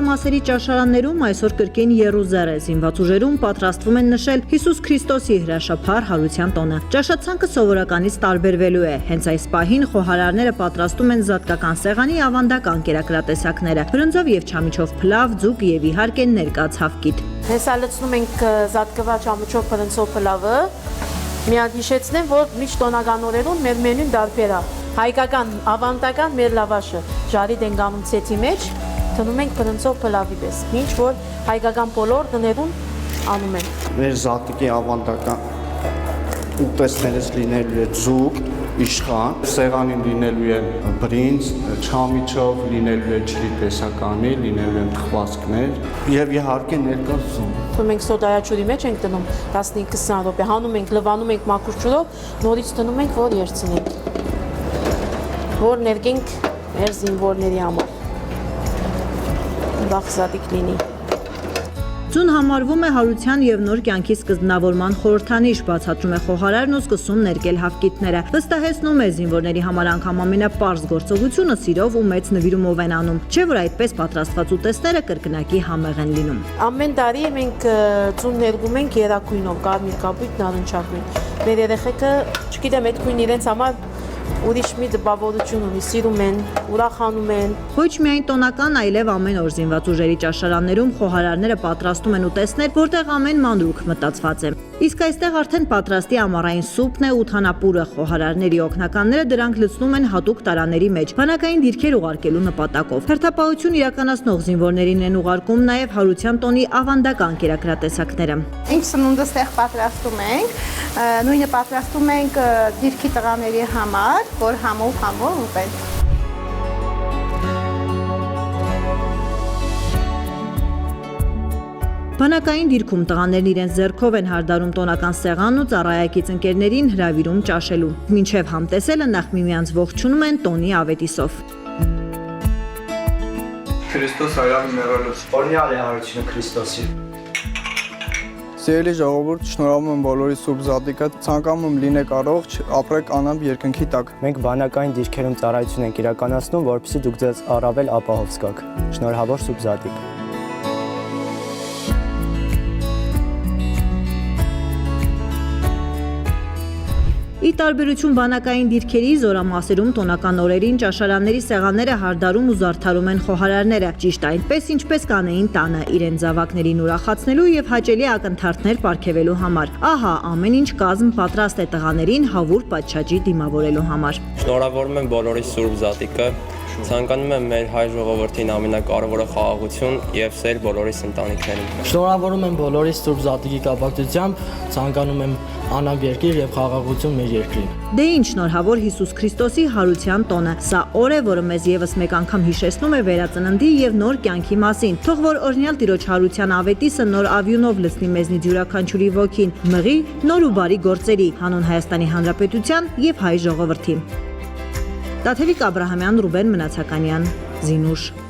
զորամասերի ճաշարաններում այսօր կրկին եռուզեռ է, զինված ուժերում պատրաստվում են նշել Հիսուս Քրիստոսի հրաշափառ հարության տոնը։ Ճաշացանկը սովորականից տարբերվելու է, հենց այս պահին խոհարարները պատրաստում են զատկական սեղանի ավանդական կերակրատեսակները՝ բրնձով եւ չամիչով փլավ, ձուկ եւ իհարկե ներկա ցավկիթ։ Հեսա լցնում ենք զատկված չամիչով բրնձով փլավը։ Միած հիշեցնեմ, որ միշտ տոնական օրերում մեր մենյուն տարբեր է։ Հայկական, ավանդական մեր լավաշը ժարի ենք անում ցեցի մեջ, դնում ենք բրնձով փլավի պես, ինչ որ հայկական բոլոր տներում անում են։ Մեր զատկի ավանդական ուտեստներից լինելու է ձուկ, իշխան, սեղանին լինելու է բրինձ, չամիչով լինելու է ջրի տեսականի, լինելու են թխվածքներ եւ իհարկե ներկա զում։ Դնում ենք սոդայաչուրի մեջ ենք դնում 15-20 րոպե, հանում ենք, լվանում ենք մաքուր ջրով, նորից դնում ենք, որ երցնենք։ Որ ներկենք մեր զինվորների համար։ Վաղ զատիկ լինի։ Ձուն համարվում է հարության եւ նոր կյանքի սկզբնավորման խորհրդանիշ, բացատրում է խոհարարն ու սկսում ներկել հավկիթները։ Վստահեցնում է զինվորների համար անգամ ամենապարզ գործողությունը սիրով ու մեծ նվիրումով են անում, չէ՞ որ այդպես պատրաստված ուտեստները կրկնակի համեղ են լինում։ Ամեն տարի մենք ձուն ներգում ենք երակույնով, կարմիր կապույտ, նարնջագույն։ Մեր երեխեքը, չգիտեմ, այդ գույնը իրենց համար ուրիշ մի դպավորություն ունի, սիրում են, ուրախանում են։ Ոչ միայն տոնական, այլև ամեն օր զինված ուժերի ճաշարաններում խոհարարները պատրաստում են ուտեստներ, որտեղ ամեն մանրուք մտածված է։ Իսկ այստեղ արդեն պատրաստի ամառային սուպն է ու թանապուրը։ Խոհարարների օգնականները դրանք լցնում են հատուկ տարաների մեջ, բանակային դիրքեր ուղարկելու նպատակով։ Հերթապահություն իրականացնող զինվորներին են ուղարկում նաև հարության տոնի ավանդական կերակրատեսակները։ Ինչ սնունդը ստեղ պատրաստում ենք, նույնը պատրաստում ենք դիրքի տղաների համար, որ համով ուտեն։ Բանակային դիրքում տղաներն իրենց ձեռքով են հարդարում տոնական սեղանն ու ծառայակից ընկերներին հրավիրում ճաշելու։ Մինչև համտեսելը նախ միմյանց ողջունում են տոնի ավետիսով։ Քրիստոս հայրամի մեռելուց։ Օրհնյալ է հարությունը Քրիստոսի։ Սիրելի ժողովուրդ, շնորհավորում եմ բոլորի սուրբ զատիկը, ցանկանում եմ լինեք առողջ, ապրեք անամպ երկնքի տակ։ Մենք բանակային դիրքերում ծառայություն ենք իրականացնում, որպեսզի դուք ձեզ առավել ապահով զգաք։ Շնորհավոր սուրբ զատիկ։ Ի տարբերություն բանակային դիրքերի, զորամասերում տոնական օրերին ճաշարանների սեղանները հարդարում ու զարդարում են խոհարարները, ճիշտ այնպես ինչպես կանեին տանը, իրենց զավակներին ուրախացնելու եւ հաճելի ակնթարթներ պարգևելու համար։ Ահա ամեն ինչ կազմ պատրաստ է տղաներին հավուր պատշաճի դիմավորելու համար։ Շնորհավորում եմ բոլորի սուրբ զատիկը, ցանկանում եմ մեր հայ ժողովրդին ամենակարևորը խաղաղություն եւ սեր բոլորիս ընտանիքներին։ Շնորհավորում եմ բոլորի սուրբ զատիկի կապակցությամբ, ցանկանում եմ անապ երկիր եւ խաղաղություն մեր երկրին։ Դե ինչ շնորհավոր Հիսուս Քրիստոսի հարության տոնը։ Սա օր է, որը մեզ եւս մեկ անգամ հիշեցնում է վերածննդի եւ նոր կյանքի մասին։ Թող որ օրհնյալ Տիրոջ հարության ավետիսը նոր ավյունով լցնի մեզնից յուրաքանչյուրի ոգին, մղի նոր ու բարի գործերի, հանուն Հայաստանի Հանրապետության եւ հայ ժողովրդի։ Տաթևիկ Աբրահամյան, Ռուբեն Մնացականյան, Զինուշ։